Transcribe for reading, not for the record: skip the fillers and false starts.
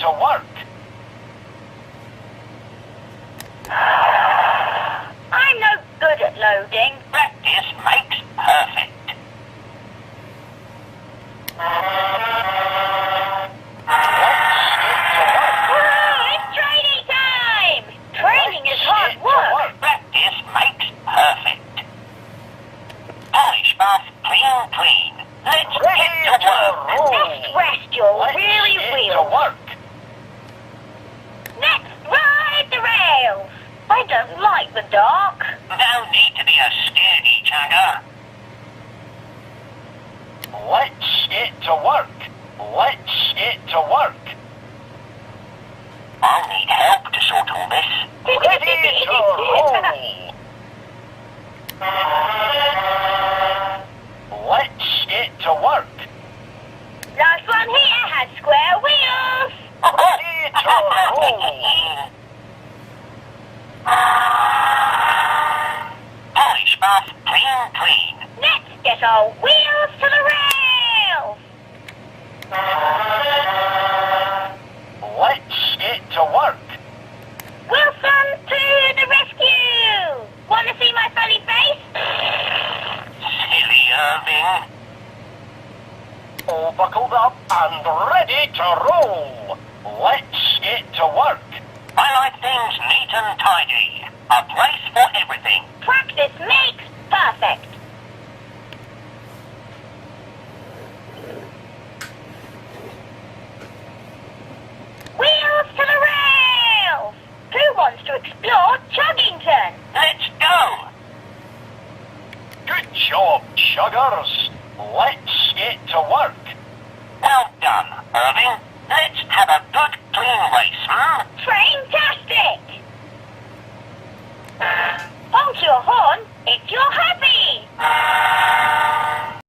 to work. I'm no good at loading. Practice makes perfect. It's training time! Training is hard work. Practice makes perfect. Polish buff, clean. Let's get to work. Let's rest your weary wheels. Let's ride the rails. I don't like the dark. No need to be a scaredy chugger. Let's get to work. Let's get to work. I'll need help to sort all this. Ready to roll. Let's get to work. Last one here has square wheels. Ready to roll. Polish buff, clean. Let's get our wheels to the rails. Let's get to work. Wilson to the rescue. Want to see my funny face? Silly Irving. All buckled up and ready to roll. Let's get to work. I like things neat and tidy. A place for everything. Practice makes perfect. Wheels to the rails. Who wants to explore Chuggington? Let's go. Good job, Chuggers. Let's get to work. Well done, Irving. Let's have a good, clean race, Fantastic! Honk your horn. It's your